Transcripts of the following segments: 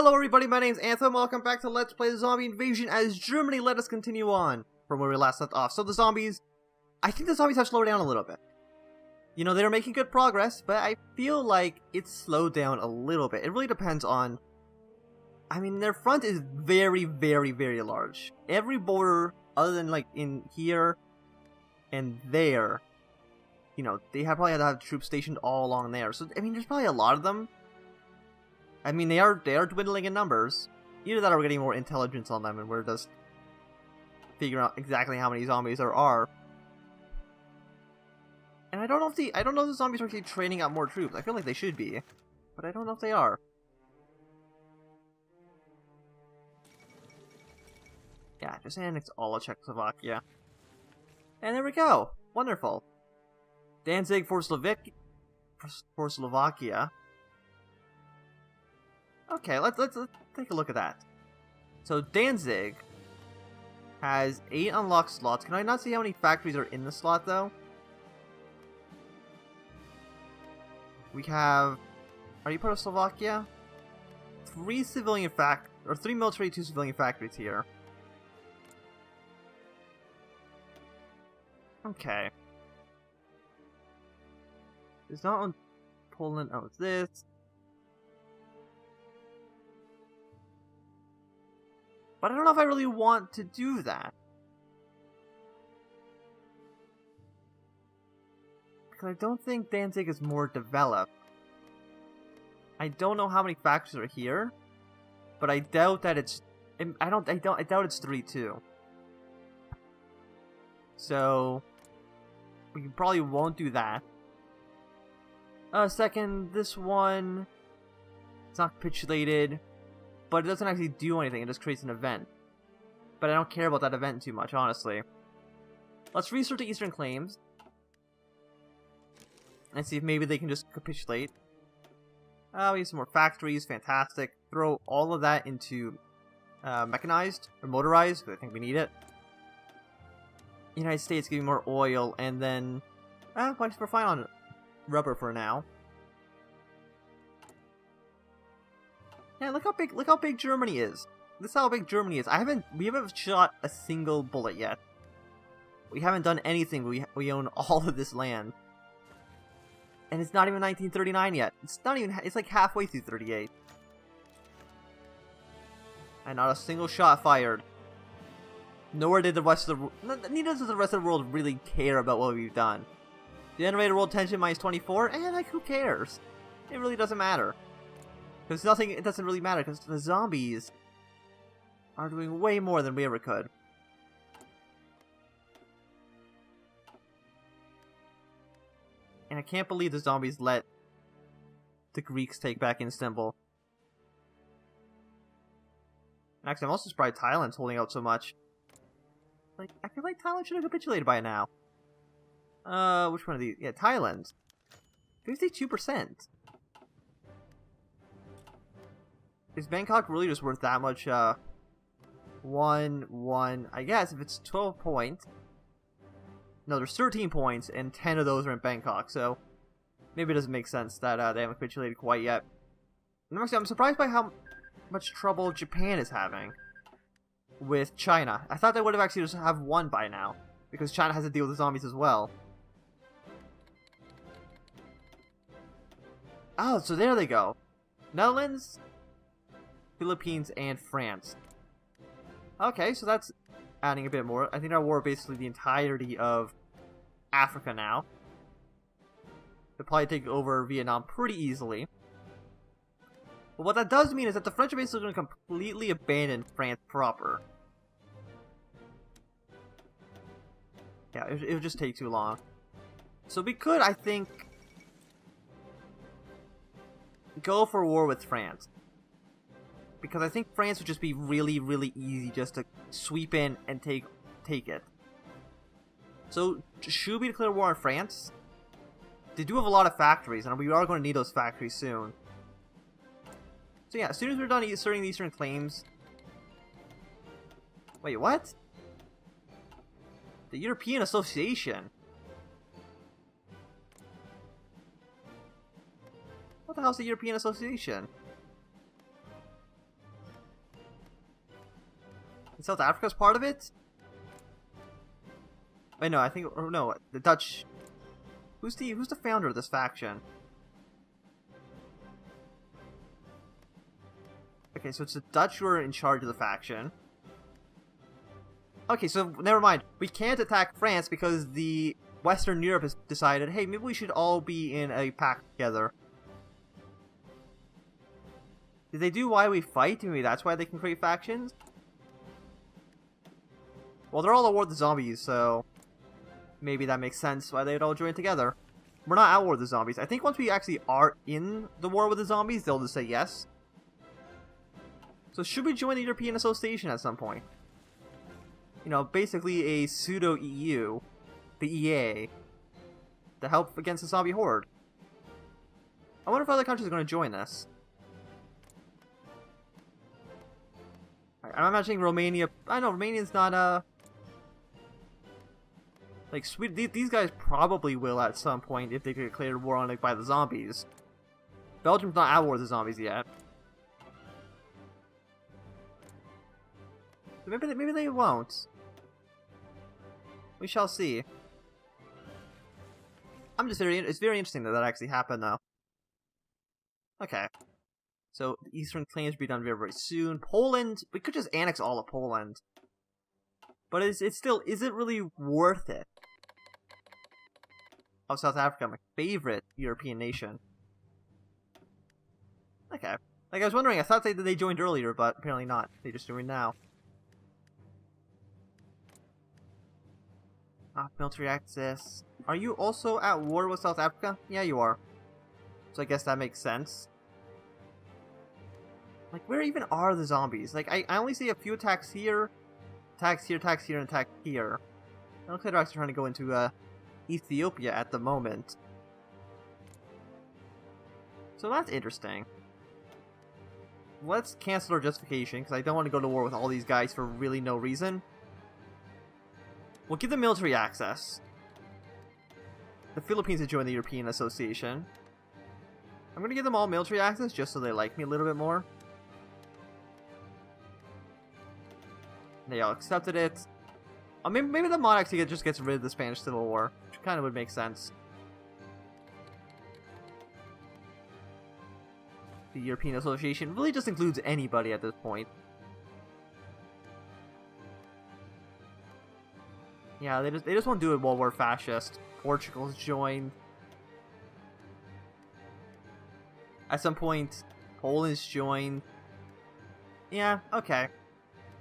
Hello everybody, my name's Anthem, welcome back to Let's Play the Zombie Invasion as Germany. Let us continue on from where we last left off. So the zombies, I think the zombies have slowed down a little bit. You know, they're making good progress, but I feel like it's slowed down a little bit. It really depends on, I mean, their front is very, very, very large. Every border, other than like in here and there, you know, they probably had to have troops stationed all along there. So, I mean, there's probably a lot of them. I mean, they are dwindling in numbers. Either that or we're getting more intelligence on them and we're just figuring out exactly how many zombies there are. And I don't know if the zombies are actually training out more troops. I feel like they should be, but I don't know if they are. Yeah, just annex all of Czechoslovakia. And there we go. Wonderful. Danzig for Slovakia. Okay, let's take a look at that. So Danzig has 8 unlocked slots. Can I not see how many factories are in the slot though? We have, are you part of Slovakia? 3 military, 2 civilian factories here. Okay. It's not on Poland. Oh, it's this. But I don't know if I really want to do that. Because I don't think Danzig is more developed. I don't know how many factories are here, but I doubt that it's. I doubt it's 3 too. So we probably won't do that. Second, this one, it's not capitulated. But it doesn't actually do anything, it just creates an event. But I don't care about that event too much, honestly. Let's research the Eastern Claims. And see if maybe they can just capitulate. We have some more factories, fantastic. Throw all of that into mechanized, or motorized, because I think we need it. United States giving more oil, and then... we're fine on rubber for now. Yeah, look how big Germany is. This is how big Germany is. We haven't shot a single bullet yet. We haven't done anything. We own all of this land. And it's not even 1939 yet. It's like halfway through 38. And not a single shot fired. Nor did the rest of neither does the rest of the world really care about what we've done. Generated world tension -24, and like who cares? It really doesn't matter. Because it doesn't really matter, because the zombies are doing way more than we ever could. And I can't believe the zombies let the Greeks take back Istanbul. Actually, I'm also surprised Thailand's holding out so much. Like, I feel like Thailand should have capitulated by now. Which one of these? Yeah, Thailand. 52%. Is Bangkok really just worth that much, 1, I guess, if it's 12 points. No, there's 13 points, and 10 of those are in Bangkok, so maybe it doesn't make sense that they haven't capitulated quite yet. And actually, I'm surprised by how much trouble Japan is having with China. I thought they would have actually just have won by now, because China has to deal with the zombies as well. Oh, so there they go. Netherlands, Philippines, and France. Okay, so that's adding a bit more. I think our war basically the entirety of Africa now. They'll probably take over Vietnam pretty easily. But what that does mean is that the French are basically going to completely abandon France proper. Yeah, it would just take too long. So we could, I think, go for war with France. Because I think France would just be really, really easy just to sweep in and take it. So, should we declare war on France? They do have a lot of factories, and we are going to need those factories soon. So yeah, as soon as we're done asserting the Eastern Claims... Wait, what? The European Association? What the hell's the European Association? South Africa's part of it? Wait, no, I think, or no, the Dutch. Who's the founder of this faction? Okay, so it's the Dutch who are in charge of the faction. Okay, so never mind. We can't attack France because the Western Europe has decided, hey, maybe we should all be in a pact together. Did they do why we fight? Maybe that's why they can create factions? Well, they're all at war with the zombies, so maybe that makes sense why they'd all join together. We're not at war with the zombies. I think once we actually are in the war with the zombies, they'll just say yes. So should we join the European Association at some point? You know, basically a pseudo-EU, the EA, to help against the zombie horde. I wonder if other countries are going to join this. I'm imagining Romania. I know Romania's not like Sweden. These guys probably will at some point if they get declared war on by the zombies. Belgium's not at war with the zombies yet. Maybe they won't. We shall see. It's very interesting that actually happened though. Okay. So the eastern claims to be done very, very soon. Poland, we could just annex all of Poland. But it still isn't really worth it. Oh, South Africa, my favorite European nation. Okay. Like I was wondering, I thought they joined earlier, but apparently not. They just joined now. Military access. Are you also at war with South Africa? Yeah, you are. So I guess that makes sense. Like, where even are the zombies? Like, I only see a few attacks here, and attacks here. It looks like they're actually trying to go into Ethiopia at the moment. So that's interesting. Let's cancel our justification, because I don't want to go to war with all these guys for really no reason. We'll give them military access. The Philippines have joined the European Association. I'm going to give them all military access just so they like me a little bit more. They all accepted it. Maybe the mod actually just gets rid of the Spanish Civil War, which kind of would make sense. The European Association really just includes anybody at this point. Yeah, they just won't do it while we're fascist. Portugal's joined. At some point, Poland's joined. Yeah, okay.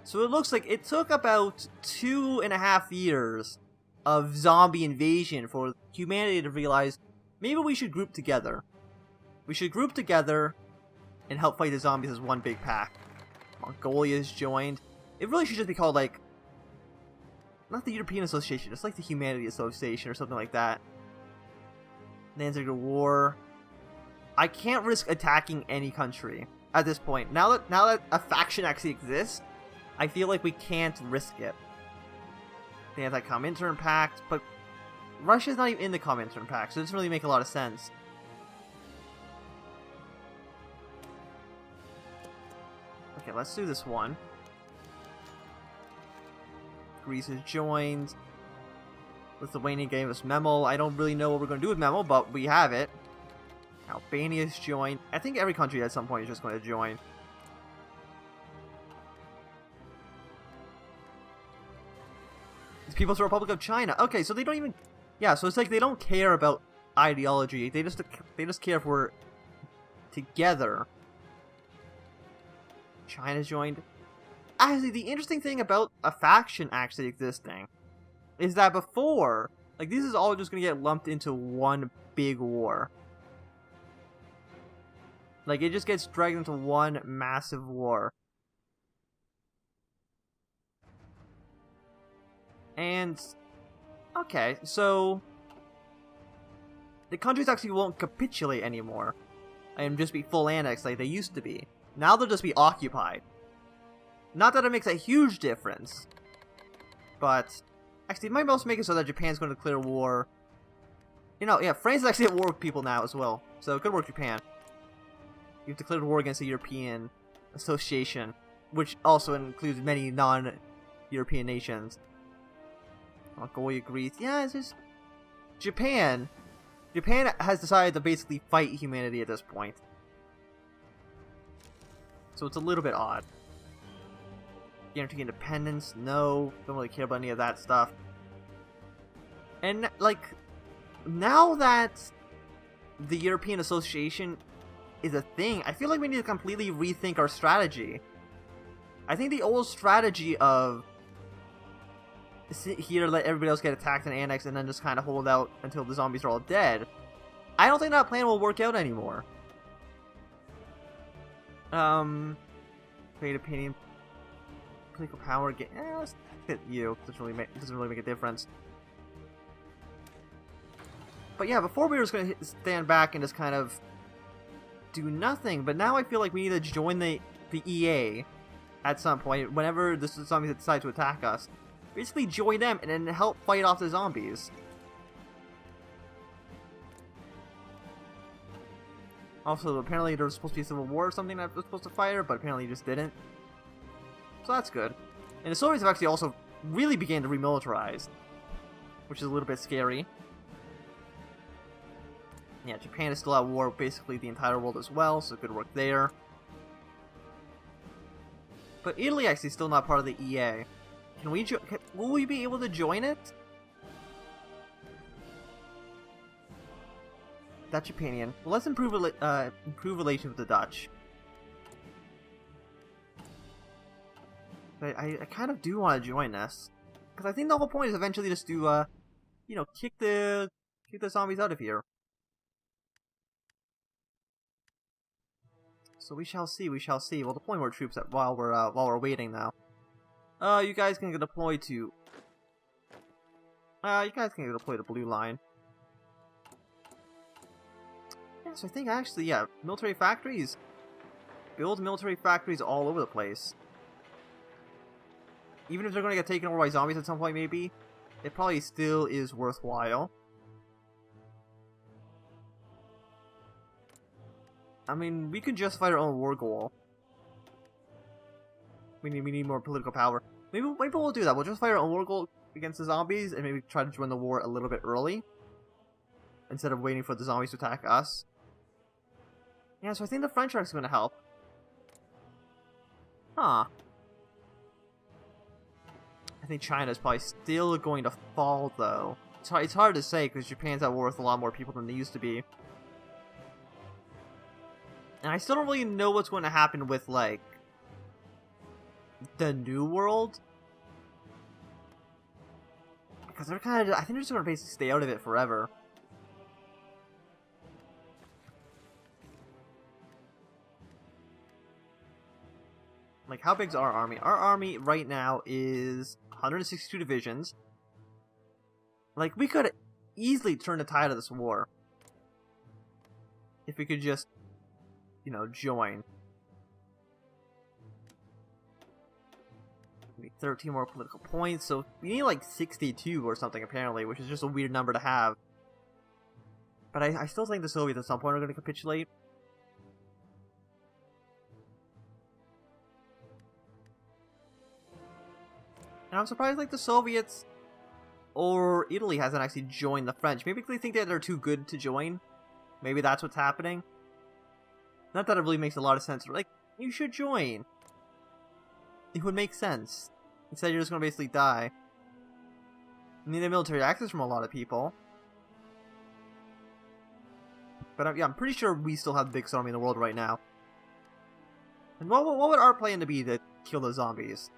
So it looks like it took about 2.5 years of zombie invasion for humanity to realize maybe we should group together. We should group together and help fight the zombies as one big pack. Mongolia's joined. It really should just be called, like, not the European Association, just like the Humanity Association or something like that. Danziger War. I can't risk attacking any country at this point. Now that a faction actually exists, I feel like we can't risk it. The Anti-Comintern Pact, but Russia's not even in the Comintern Pact, so it doesn't really make a lot of sense. Okay, let's do this one. Greece is joined. Lithuania gave us Memel. I don't really know what we're going to do with Memel, but we have it. Albania's joined. I think every country at some point is just going to join. The People's Republic of China. Okay, so they don't even... Yeah, so it's like they don't care about ideology. They just care if we're together. China's joined. Actually, the interesting thing about a faction actually existing is that before, like, this is all just going to get lumped into one big war. Like, it just gets dragged into one massive war. And, okay, so the countries actually won't capitulate anymore and just be full annexed like they used to be. Now they'll just be occupied. Not that it makes a huge difference, but actually it might also make it so that Japan's going to declare war. You know, yeah, France is actually at war with people now as well, so good work, Japan. You've declared war against the European Association, which also includes many European nations. Mongolia agrees. Yeah, it's just Japan. Japan has decided to basically fight humanity at this point. So it's a little bit odd. Guarantee independence? No. Don't really care about any of that stuff. And, like, now that the European Association is a thing, I feel like we need to completely rethink our strategy. I think the old strategy of sit here, let everybody else get attacked and annexed, and then just kind of hold out until the zombies are all dead, I don't think that plan will work out anymore. Great opinion. Political power again. Let's hit you. Doesn't really make a difference. But yeah, before we were just gonna stand back and just kind of do nothing, but now I feel like we need to join the EA at some point whenever the zombies decide to attack us. Basically join them and then help fight off the zombies. Also, apparently there was supposed to be a civil war or something that was supposed to fire, but apparently just didn't. So that's good. And the Soviets have actually also really began to remilitarize, which is a little bit scary. Yeah, Japan is still at war with basically the entire world as well, so good work there. But Italy actually still not part of the EA. Can we will we be able to join it? Dutch opinion. Well, let's improve relations with the Dutch. But I kind of do want to join this, because I think the whole point is eventually just to, you know, kick the zombies out of here. So we shall see. We shall see. We'll deploy more troops while we're waiting now. You guys can get deployed to. You guys can get deployed to Blue Line. Yeah, so I think actually, yeah, military factories. Build military factories all over the place. Even if they're going to get taken over by zombies at some point, maybe, it probably still is worthwhile. I mean, we could justify our own war goal. We need more political power. Maybe we'll do that. We'll justify our own war goal against the zombies, and maybe try to join the war a little bit early, instead of waiting for the zombies to attack us. Yeah, so I think the French are actually going to help. Huh. I think China is probably still going to fall, though. It's hard to say, because Japan's at war with a lot more people than they used to be. And I still don't really know what's going to happen with, like, the New World. Because they're kind of, I think they're just going to basically stay out of it forever. Like, how big's our army? Our army right now is 162 divisions. Like, we could easily turn the tide of this war. If we could just, you know, join. We need 13 more political points, so we need like 62 or something apparently, which is just a weird number to have. But I still think the Soviets at some point are going to capitulate. And I'm surprised like the Soviets or Italy hasn't actually joined the French. Maybe they think that they're too good to join. Maybe that's what's happening. Not that it really makes a lot of sense. Like, you should join. It would make sense. Instead, you're just going to basically die. You need a military access from a lot of people. But yeah, I'm pretty sure we still have the biggest army in the world right now. And what would our plan to be to kill the zombies?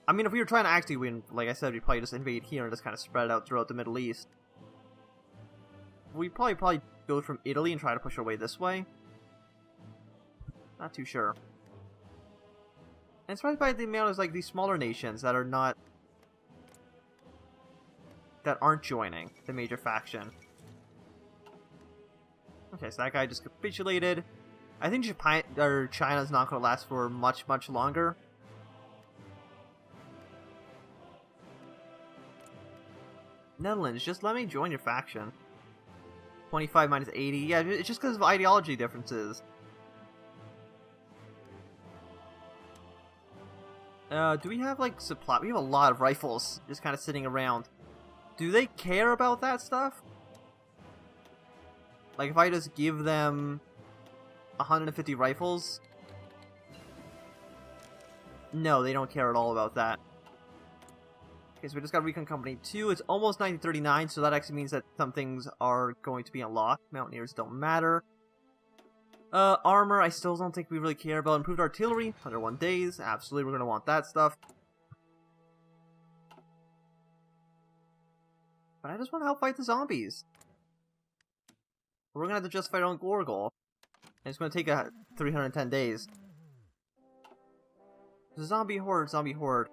I mean, if we were trying to actually win, like I said, we'd probably just invade here and just kind of spread it out throughout the Middle East. We'd probably go from Italy and try to push our way this way. Not too sure. And it's surprised by the amount of like these smaller nations that are not, that aren't joining the major faction. Okay, so that guy just capitulated. I think Japan or China's not going to last for much longer. Netherlands, just let me join your faction. 25 minus 80. Yeah, it's just because of ideology differences. Do we have, like, supply? We have a lot of rifles just kind of sitting around. Do they care about that stuff? Like, if I just give them 150 rifles? No, they don't care at all about that. Okay, so we just got Recon Company 2. It's almost 1939, so that actually means that some things are going to be unlocked. Mountaineers don't matter. Armor, I still don't think we really care about. Improved artillery, 101 days. Absolutely, we're going to want that stuff. But I just want to help fight the zombies. We're going to have to just fight on Gorgol. And it's going to take 310 days. The zombie horde, zombie horde.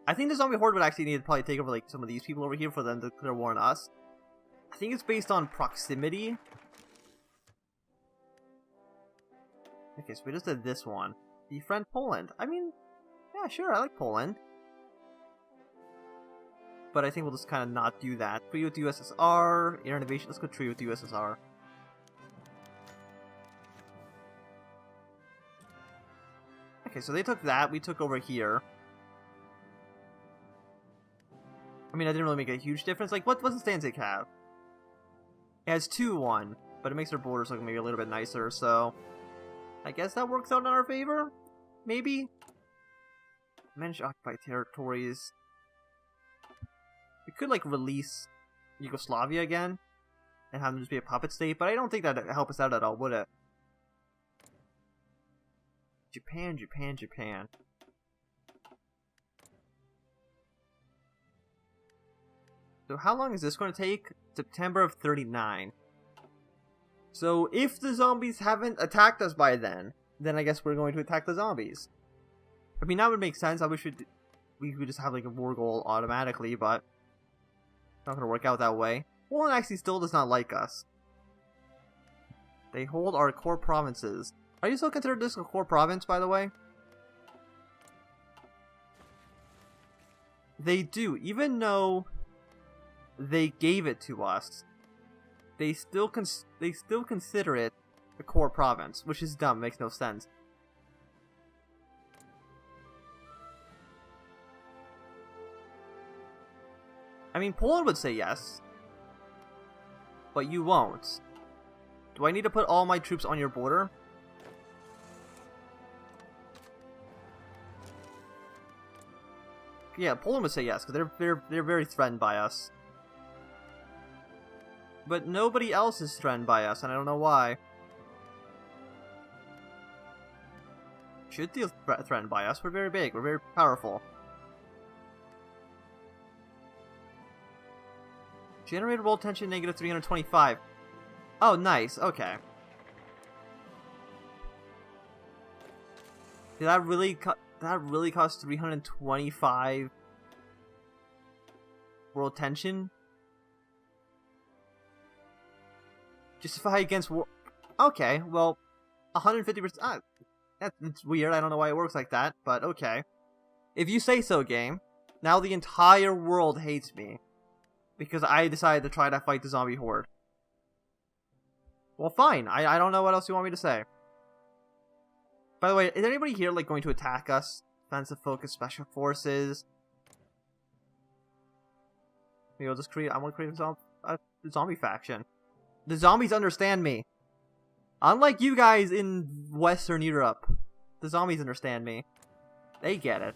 I think the zombie horde would actually need to probably take over, like, some of these people over here for them to declare war on us. I think it's based on proximity. Okay, so we just did this one. Befriend Poland. I mean, yeah, sure, I like Poland. But I think we'll just kind of not do that. Treaty with the USSR, air innovation. Let's go treaty with the USSR. Okay, so they took that. We took over here. I mean, I didn't really make a huge difference. Like, what does Danzig have? It has 2-1, but it makes their borders look maybe a little bit nicer, so I guess that works out in our favor? Maybe? Manage occupied territories. We could, like, release Yugoslavia again and have them just be a puppet state, but I don't think that'd help us out at all, would it? Japan, Japan, Japan. So how long is this going to take? September of 39. So if the zombies haven't attacked us by then I guess we're going to attack the zombies. I mean, that would make sense. I wish we could just have, like, a war goal automatically, but it's not going to work out that way. Poland actually still does not like us. They hold our core provinces. Are you still considered this a core province, by the way? They do, even though they gave it to us. They still consider it a core province, which is dumb, makes no sense. I mean, Poland would say yes, but you won't. Do I need to put all my troops on your border? Yeah, Poland would say yes, because they're very threatened by us. But nobody else is threatened by us, and I don't know why. Should feel threatened by us. We're very big. We're very powerful. Generated world tension negative 325. Oh, nice. Okay. Did that really cost 325 world tension? Justify against war. Okay, well, 150%. That's weird. I don't know why it works like that, but okay. If you say so, game. Now the entire world hates me because I decided to try to fight the zombie horde. Well, fine. I don't know what else you want me to say. By the way, is anybody here, like, going to attack us? Defensive focus, special forces. Maybe I'll just create. I want to create a zombie faction. The zombies understand me. Unlike you guys in Western Europe, the zombies understand me. They get it.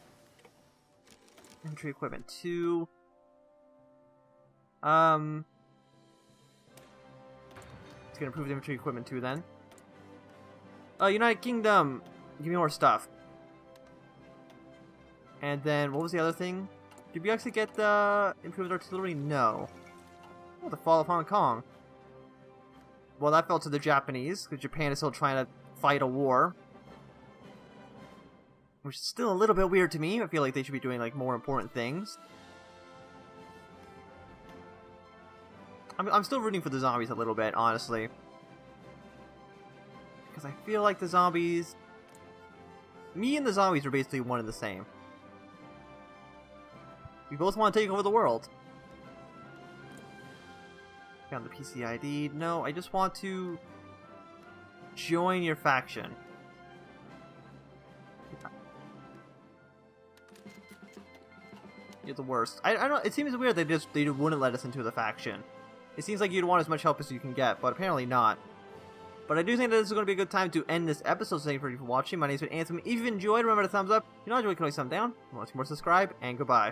Infantry equipment 2. It's gonna improve the infantry equipment 2 then. United Kingdom, give me more stuff. And then what was the other thing? Did we actually get the improved artillery? No. Oh, the fall of Hong Kong. Well, that fell to the Japanese, because Japan is still trying to fight a war. Which is still a little bit weird to me. I feel like they should be doing, like, more important things. I'm still rooting for the zombies a little bit, honestly. Because I feel like the zombies... Me and the zombies are basically one and the same. We both want to take over the world. Found the PCID. No, I just want to join your faction. You're the worst. I don't know, it seems weird they wouldn't let us into the faction. It seems like you'd want as much help as you can get, but apparently not. But I do think that this is going to be a good time to end this episode. So thank you for watching. My name's been Anthem. If you enjoyed, remember to thumbs up. If you not enjoyed, you can always thumb down. If you want to see more, subscribe, and goodbye.